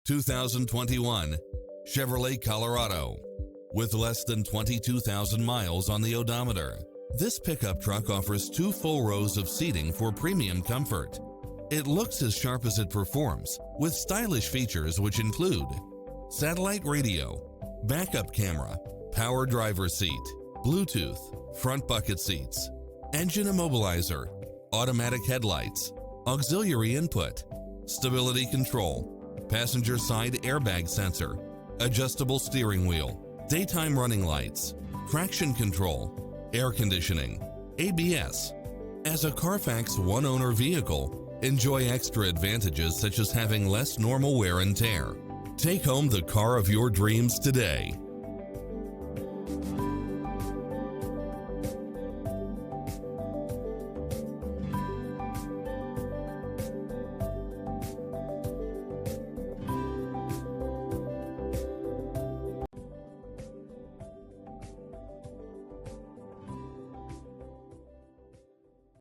2021 Chevrolet Colorado. With less than 22,000 miles on the odometer, this pickup truck offers 2 full rows of seating for premium comfort. It looks as sharp as it performs, with stylish features which include satellite radio, backup camera, power driver seat, Bluetooth, front bucket seats, engine immobilizer, automatic headlights, auxiliary input, stability control, passenger side airbag sensor, adjustable steering wheel, daytime running lights, traction control, air conditioning, ABS. As a Carfax one-owner vehicle, enjoy extra advantages such as having less normal wear and tear. Take home the car of your dreams today.